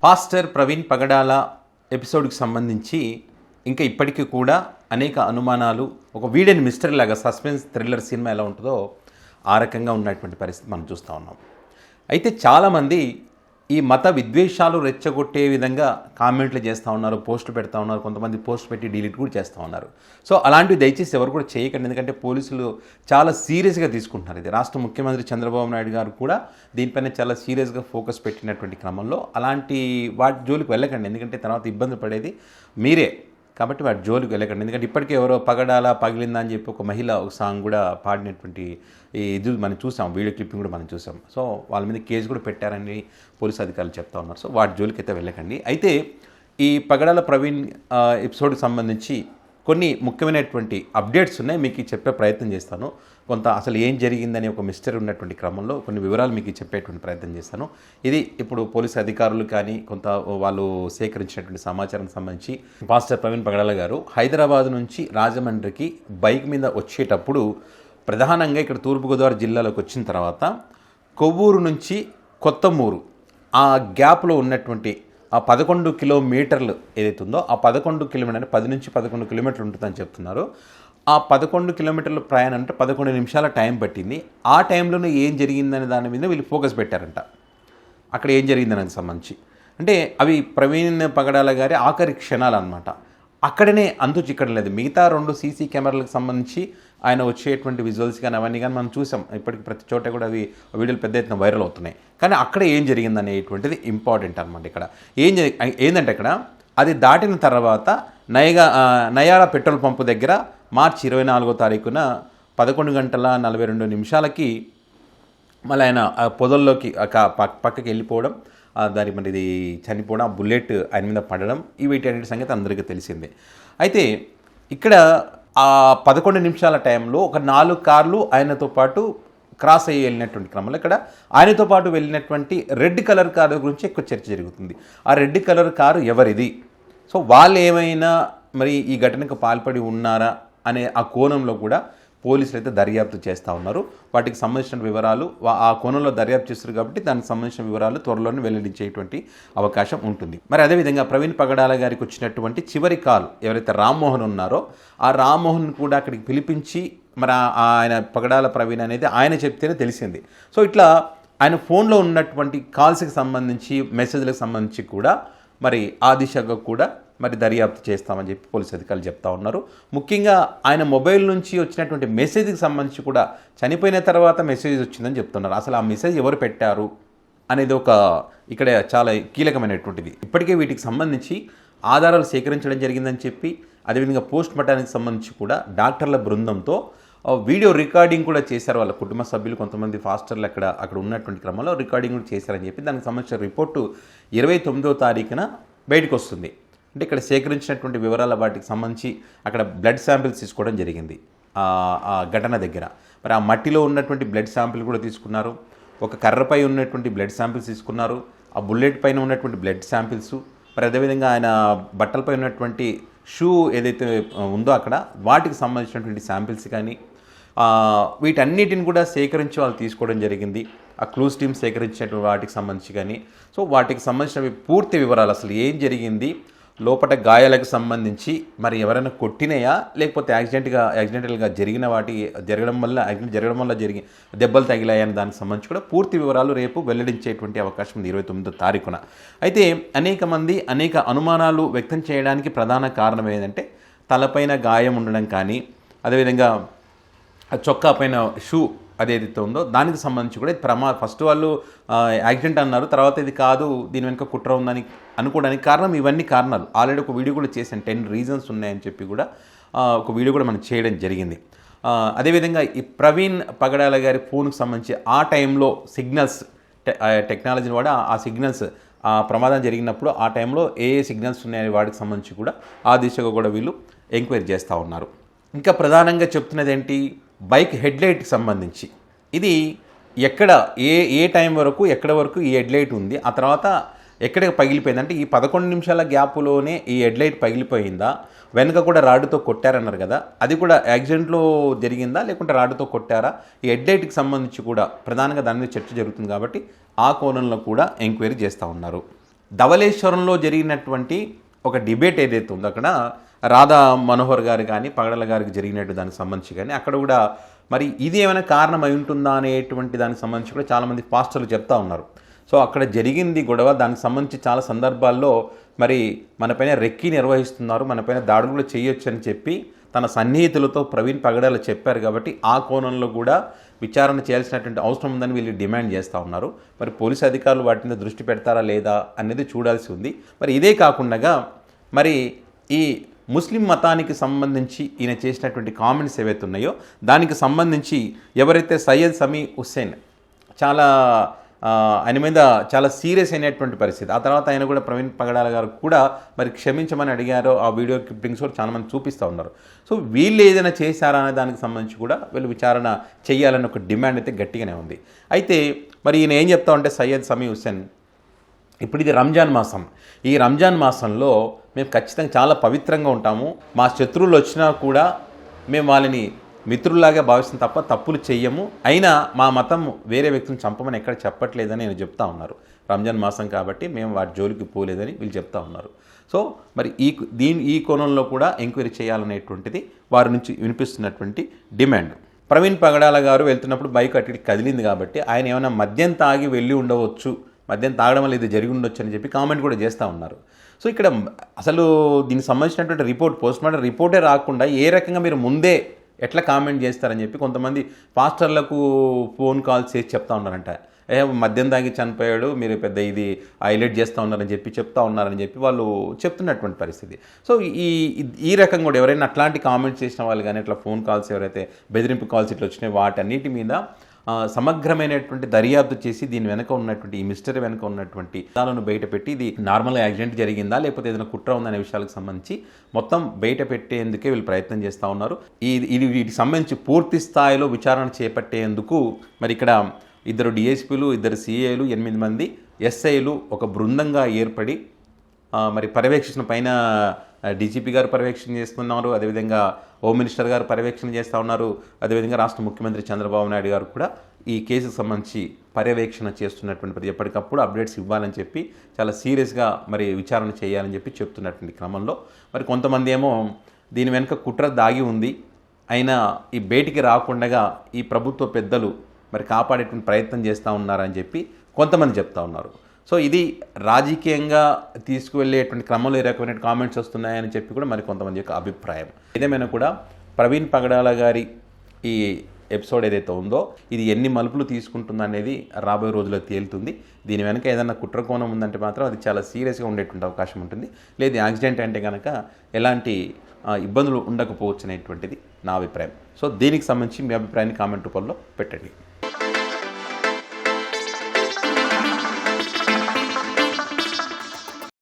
Pastor Praveen పగడాల ఎపిసోడ్కి సంబంధించి ఇంకా ఇప్పటికీ కూడా అనేక అనుమానాలు, ఒక వీడెన్ మిస్టరీ లాగా సస్పెన్స్ థ్రిల్లర్ సినిమా ఎలా ఉంటుందో ఆ రకంగా ఉన్నటువంటి పరిస్థితి మనం చూస్తూ ఉన్నాం. అయితే చాలామంది ఈ మత విద్వేషాలు రెచ్చగొట్టే విధంగా కామెంట్లు చేస్తూ ఉన్నారు, పోస్టులు పెడతా ఉన్నారు, కొంతమంది పోస్ట్ పెట్టి డిలీట్ కూడా చేస్తూ ఉన్నారు. సో అలాంటివి దయచేసి ఎవరు కూడా చేయకండి, ఎందుకంటే పోలీసులు చాలా సీరియస్గా తీసుకుంటున్నారు. ఇది రాష్ట్ర ముఖ్యమంత్రి చంద్రబాబు నాయుడు గారు కూడా దీనిపైన చాలా సీరియస్గా ఫోకస్ పెట్టినటువంటి క్రమంలో అలాంటి వాటి జోలికి వెళ్ళకండి, ఎందుకంటే తర్వాత ఇబ్బంది పడేది మీరే. కాబట్టి వాటి జోలికి వెళ్ళకండి, ఎందుకంటే ఇప్పటికే ఎవరో పగడాలా పగిలిందా అని చెప్పి ఒక మహిళ ఒక సాంగ్ కూడా పాడినటువంటి ఇది మనం చూసాం, వీడియో క్లిప్పింగ్ కూడా మనం చూసాం. సో వాళ్ళ మీద కేసు కూడా పెట్టారని పోలీసు అధికారులు చెప్తా ఉన్నారు. సో వాటి జోలికి అయితే వెళ్ళకండి. అయితే ఈ పగడాల ప్రవీణ్ ఎపిసోడ్కి సంబంధించి కొన్ని ముఖ్యమైనటువంటి అప్డేట్స్ ఉన్నాయి, మీకు చెప్పే ప్రయత్నం చేస్తాను. కొంత అసలు ఏం జరిగిందని ఒక మిస్టరీ ఉన్నటువంటి క్రమంలో కొన్ని వివరాలు మీకు చెప్పేటువంటి ప్రయత్నం చేస్తాను. ఇది ఇప్పుడు పోలీసు అధికారులు కానీ కొంత వాళ్ళు సేకరించినటువంటి సమాచారం సంబంధించి పాస్టర్ ప్రవీణ్ పగడాల గారు హైదరాబాద్ నుంచి రాజమండ్రికి బైక్ మీద వచ్చేటప్పుడు ప్రధానంగా ఇక్కడ తూర్పుగోదావరి జిల్లాలోకి వచ్చిన తర్వాత కొవ్వూరు నుంచి కొత్తమూరు ఆ గ్యాప్లో ఉన్నటువంటి ఆ 11 కిలోమీటర్లు ఏదైతే ఉందో ఆ 11 కిలోమీటర్ 10 నుంచి 11 కిలోమీటర్లు ఉంటుందని చెప్తున్నారు. ఆ 11 కిలోమీటర్ల ప్రయాణం అంటే 11 నిమిషాల టైం పట్టింది. ఆ టైంలోనే ఏం జరిగిందనే దాని మీద వీళ్ళు ఫోకస్ పెట్టారంట. అక్కడ ఏం జరిగిందని సంబంధించి అంటే అవి ప్రవీణ్ పగడాల గారి ఆఖరి క్షణాలు అనమాట. అక్కడనే అంతు చిక్కడం లేదు. మిగతా 2 సీసీ కెమెరాలకు సంబంధించి ఆయన వచ్చేటువంటి విజువల్స్ కానీ అవన్నీ కానీ మనం చూసాం. ఇప్పటికి ప్రతి చోట కూడా అవి వీడియోలు పెద్ద ఎత్తున వైరల్ అవుతున్నాయి. కానీ అక్కడ ఏం జరిగిందనేటువంటిది ఇంపార్టెంట్ అనమాట. ఇక్కడ ఏంటంటే అక్కడ అది దాటిన తర్వాత నయాల పెట్రోల్ పంపు దగ్గర మార్చి 24వ తారీఖున 11:42 మళ్ళీ ఆయన పొదల్లోకి పక్కకి వెళ్ళిపోవడం, దాని మరి ఇది చనిపోవడం, ఆ బుల్లెట్ ఆయన మీద పడడం, వీటన్నిటి సంగతి అందరికీ తెలిసిందే. అయితే ఇక్కడ ఆ 11 నిమిషాల టైంలో ఒక 4 కార్లు ఆయనతో పాటు క్రాస్ అయ్యి వెళ్ళినటువంటి క్రమంలో ఇక్కడ ఆయనతో పాటు వెళ్ళినటువంటి రెడ్ కలర్ కారు గురించి ఎక్కువ చర్చ జరుగుతుంది. ఆ రెడ్ కలర్ కారు ఎవరిది, సో వాళ్ళు ఏమైనా మరి ఈ ఘటనకు పాల్పడి ఉన్నారా అనే ఆ కోణంలో కూడా పోలీసులు అయితే దర్యాప్తు చేస్తూ ఉన్నారు. వాటికి సంబంధించిన వివరాలు ఆ కోణంలో దర్యాప్తు చేస్తారు కాబట్టి దానికి సంబంధించిన వివరాలు త్వరలోనే వెల్లడించేటువంటి అవకాశం ఉంటుంది. మరి అదేవిధంగా ప్రవీణ్ పగడాల గారికి వచ్చినటువంటి చివరి కాల్ ఎవరైతే రామ్మోహన్ ఉన్నారో ఆ రామ్మోహన్ కూడా అక్కడికి పిలిపించి మరి ఆయన పగడాల ప్రవీణ్ అనేది ఆయన చెప్తేనే తెలిసింది. సో ఇట్లా ఆయన ఫోన్లో ఉన్నటువంటి కాల్స్కి సంబంధించి మెసేజ్లకు సంబంధించి కూడా మరి ఆ దిశగా కూడా మరి దర్యాప్తు చేస్తామని చెప్పి పోలీసు అధికారులు చెప్తా ఉన్నారు. ముఖ్యంగా ఆయన మొబైల్ నుంచి వచ్చినటువంటి మెసేజ్కి సంబంధించి కూడా చనిపోయిన తర్వాత మెసేజ్ వచ్చిందని చెప్తున్నారు. అసలు ఆ మెసేజ్ ఎవరు పెట్టారు అనేది ఒక ఇక్కడ చాలా కీలకమైనటువంటిది. ఇప్పటికే వీటికి సంబంధించి ఆధారాలు సేకరించడం జరిగిందని చెప్పి అదేవిధంగా పోస్ట్ మార్టానికి సంబంధించి కూడా డాక్టర్ల బృందంతో వీడియో రికార్డింగ్ కూడా చేశారు. వాళ్ళ కుటుంబ సభ్యులు కొంతమంది ఫాస్టర్లు అక్కడ ఉన్నటువంటి క్రమంలో రికార్డింగ్ కూడా చేశారని చెప్పి దానికి సంబంధించిన రిపోర్టు 29వ తారీఖున బయటకు వస్తుంది. అంటే ఇక్కడ సేకరించినటువంటి వివరాల వాటికి సంబంధించి అక్కడ బ్లడ్ శాంపిల్స్ తీసుకోవడం జరిగింది ఆ ఘటన దగ్గర. మరి ఆ మట్టిలో ఉన్నటువంటి బ్లడ్ శాంపిల్ కూడా తీసుకున్నారు, ఒక కర్రపై ఉన్నటువంటి బ్లడ్ శాంపిల్స్ తీసుకున్నారు, ఆ బుల్లెట్ పైన ఉన్నటువంటి బ్లడ్ శాంపిల్స్, మరి అదేవిధంగా ఆయన బట్టలపై ఉన్నటువంటి షూ ఏదైతే ఉందో అక్కడ వాటికి సంబంధించినటువంటి శాంపిల్స్ కానీ వీటన్నిటిని కూడా సేకరించి వాళ్ళు తీసుకోవడం జరిగింది. ఆ క్లూస్ టీమ్ సేకరించినటువంటి వాటికి సంబంధించి కానీ సో వాటికి సంబంధించిన పూర్తి వివరాలు అసలు ఏం జరిగింది, లోపల గాయాలకు సంబంధించి మరి ఎవరైనా కొట్టినాయా లేకపోతే యాక్సిడెంటల్గా జరగడం వల్ల జరిగి దెబ్బలు తగిలాయని దానికి సంబంధించి కూడా పూర్తి వివరాలు రేపు వెల్లడించేటువంటి అవకాశం ఉంది 29వ తారీఖున. అయితే అనేక మంది అనేక అనుమానాలు వ్యక్తం చేయడానికి ప్రధాన కారణం ఏంటంటే తలపైన గాయం ఉండడం కానీ అదేవిధంగా చొక్కా పైన షూ అదేదైతే ఉందో దానికి సంబంధించి కూడా ఫస్ట్ వాళ్ళు యాక్సిడెంట్ అన్నారు, తర్వాత ఇది కాదు దీని వెనుక కుట్ర ఉందని అనుకోవడానికి కారణం ఇవన్నీ కారణాలు. ఆల్రెడీ ఒక వీడియో కూడా చేశాను, 10 రీజన్స్ ఉన్నాయని చెప్పి కూడా ఒక వీడియో కూడా మనం చేయడం జరిగింది. అదేవిధంగా ఈ ప్రవీణ్ పగడాల గారి ఫోన్కి సంబంధించి ఆ టైంలో సిగ్నల్స్ టెక్నాలజీని వాడి ఆ సిగ్నల్స్ ఆ ప్రమాదం జరిగినప్పుడు ఆ టైంలో ఏ సిగ్నల్స్ ఉన్నాయని వాటికి సంబంధించి కూడా ఆ దిశగా కూడా వీళ్ళు ఎంక్వైరీ చేస్తూ ఉన్నారు. ఇంకా ప్రధానంగా చెప్తున్నది ఏంటి, బైక్ హెడ్లైట్కి సంబంధించి ఇది ఎక్కడ ఏ టైం వరకు ఎక్కడ వరకు ఈ హెడ్లైట్ ఉంది, ఆ తర్వాత ఎక్కడికి పగిలిపోయిందంటే ఈ 11 నిమిషాల గ్యాప్లోనే ఈ హెడ్లైట్ పగిలిపోయిందా, వెనక కూడా రాడ్డుతో కొట్టారన్నారు కదా, అది కూడా యాక్సిడెంట్లో జరిగిందా లేకుంటే రాడ్డుతో కొట్టారా, ఈ హెడ్లైట్కి సంబంధించి కూడా ప్రధానంగా దాని మీద చర్చ జరుగుతుంది కాబట్టి ఆ కోణంలో కూడా ఎంక్వైరీ చేస్తూ ఉన్నారు. ధవళేశ్వరంలో జరిగినటువంటి ఒక డిబేట్ ఏదైతే ఉందో అక్కడ రాధా మనోహర్ గారు కానీ పగడల గారికి జరిగినట్టు దానికి సంబంధించి కానీ అక్కడ కూడా మరి ఇది ఏమైనా కారణం అయి ఉంటుందా అనేటువంటి దానికి సంబంధించి కూడా చాలామంది పాస్టర్లు చెప్తా ఉన్నారు. సో అక్కడ జరిగింది గొడవ, దానికి సంబంధించి చాలా సందర్భాల్లో మరి మనపైన రెక్కి నిర్వహిస్తున్నారు, మనపైన దాడులు కూడా చేయొచ్చు అని చెప్పి తన సన్నిహితులతో ప్రవీణ్ పగడాల చెప్పారు. కాబట్టి ఆ కోణంలో కూడా విచారణ చేయాల్సినటువంటి అవసరం ఉందని వీళ్ళు డిమాండ్ చేస్తూ ఉన్నారు. మరి పోలీసు అధికారులు వాటి మీద దృష్టి పెడతారా లేదా అనేది చూడాల్సి ఉంది. మరి ఇదే కాకుండా మరి ఈ ముస్లిం మతానికి సంబంధించి ఈయన చేసినటువంటి కామెంట్స్ ఏవైతే ఉన్నాయో దానికి సంబంధించి ఎవరైతే సయ్యద్ సమీ హుస్సేన్ చాలా ఆయన మీద చాలా సీరియస్ అయినటువంటి పరిస్థితి. ఆ తర్వాత ఆయన కూడా ప్రవీణ్ పగడాల గారు కూడా మరి క్షమించమని అడిగారో ఆ వీడియో క్లిప్పింగ్స్ కూడా చాలామంది చూపిస్తూ ఉన్నారు. సో వీళ్ళు ఏదైనా చేశారా అనే దానికి సంబంధించి కూడా వీళ్ళు విచారణ చేయాలని ఒక డిమాండ్ అయితే గట్టిగానే ఉంది. అయితే మరి ఈయన ఏం చెప్తా ఉంటే సయ్యద్ సమీ హుస్సేన్, ఇప్పుడు ఇది రంజాన్ మాసం, ఈ రంజాన్ మాసంలో మేము ఖచ్చితంగా చాలా పవిత్రంగా ఉంటాము, మా శత్రువులు వచ్చినా కూడా మేము వాళ్ళని మిత్రుల్లాగా భావిస్తాం తప్ప తప్పులు చెయ్యము, అయినా మా మతం వేరే వ్యక్తిని చంపమని ఎక్కడ చెప్పట్లేదని నేను చెప్తా ఉన్నారు. రంజాన్ మాసం కాబట్టి మేము వాటి జోలికి పోలేదని వీళ్ళు చెప్తా ఉన్నారు. సో మరి ఈ కోణంలో కూడా ఎంక్వైరీ చేయాలనేటువంటిది వారి నుంచి వినిపిస్తున్నటువంటి డిమాండ్. ప్రవీణ్ పగడాల గారు వెళ్తున్నప్పుడు బైక్ అటు కదిలింది కాబట్టి ఆయన ఏమైనా మద్యం తాగి వెళ్ళి ఉండవచ్చు, మద్యం తాగడం వల్ల ఇది జరిగి ఉండొచ్చు అని చెప్పి కామెంట్ కూడా చేస్తూ ఉన్నారు. సో ఇక్కడ అసలు దీనికి సంబంధించినటువంటి రిపోర్ట్, పోస్ట్మార్టం రిపోర్టే రాకుండా ఏ రకంగా మీరు ముందే ఎట్లా కామెంట్ చేస్తారని చెప్పి కొంతమంది పాస్టర్లకు ఫోన్ కాల్స్ చేసి చెప్తా ఉన్నారంట. మద్యం తాగి చనిపోయాడు, మీరు పెద్ద ఇది హైలైట్ చేస్తూ ఉన్నారని చెప్తా ఉన్నారని చెప్పి వాళ్ళు చెప్తున్నటువంటి పరిస్థితి. సో ఈ రకంగా కూడా ఎవరైనా అట్లాంటి కామెంట్స్ చేసిన వాళ్ళు కానీ ఇట్లా ఫోన్ కాల్స్ ఎవరైతే బెదిరింపు కాల్స్ ఇట్లా వచ్చినాయి వాటన్నిటి మీద సమగ్రమైనటువంటి దర్యాప్తు చేసి దీని వెనక ఉన్నటువంటి ఈ మిస్టరీ వెనక ఉన్నటువంటి విషయాలను బయటపెట్టి ఇది నార్మల్గా యాక్సిడెంట్ జరిగిందా లేకపోతే ఏదైనా కుట్ర ఉందనే విషయాలకు సంబంధించి మొత్తం బయట పెట్టేందుకే వీళ్ళు ప్రయత్నం చేస్తూ ఉన్నారు. వీటికి సంబంధించి పూర్తి స్థాయిలో విచారణ చేపట్టేందుకు మరి ఇక్కడ 2 డిఎస్పీలు, 2 సిఐలు, 8 మంది ఎస్ఐలు ఒక బృందంగా ఏర్పడి మరి పర్యవేక్షణ పైన డీజీపీ గారు పర్యవేక్షణ చేస్తున్నారు, అదేవిధంగా హోమ్ మినిస్టర్ గారు పర్యవేక్షణ చేస్తూ ఉన్నారు, అదేవిధంగా రాష్ట్ర ముఖ్యమంత్రి చంద్రబాబు నాయుడు గారు కూడా ఈ కేసుకు సంబంధించి పర్యవేక్షణ చేస్తున్నటువంటి ఎప్పటికప్పుడు అప్డేట్స్ ఇవ్వాలని చెప్పి చాలా సీరియస్గా మరి విచారణ చేయాలని చెప్పి చెప్తున్నటువంటి క్రమంలో మరి కొంతమంది ఏమో దీని వెనుక కుట్ర దాగి ఉంది, అయినా ఈ బయటికి రాకుండా ఈ ప్రభుత్వ పెద్దలు మరి కాపాడేటువంటి ప్రయత్నం చేస్తూ ఉన్నారని చెప్పి కొంతమంది చెప్తా ఉన్నారు. సో ఇది రాజకీయంగా తీసుకువెళ్ళేటువంటి క్రమంలో ఏ రకమైన కామెంట్స్ వస్తున్నాయని చెప్పి కూడా మరి కొంతమంది యొక్క అభిప్రాయం. ఏదేమైనా కూడా ప్రవీణ్ పగడాల గారి ఈ ఎపిసోడ్ ఏదైతే ఉందో ఇది ఎన్ని మలుపులు తీసుకుంటుందో అనేది రాబోయే రోజుల్లో తేలుతుంది. దీని వెనక ఏదైనా కుట్ర కోణం ఉందంటే మాత్రం అది చాలా సీరియస్గా ఉండేటువంటి అవకాశం ఉంటుంది. లేదు యాక్సిడెంట్ అంటే కనుక ఎలాంటి ఇబ్బందులు ఉండకపోవచ్చు అనేటువంటిది నా అభిప్రాయం. సో దీనికి సంబంధించి మీ అభిప్రాయాన్ని కామెంట్ రూపంలో పెట్టండి.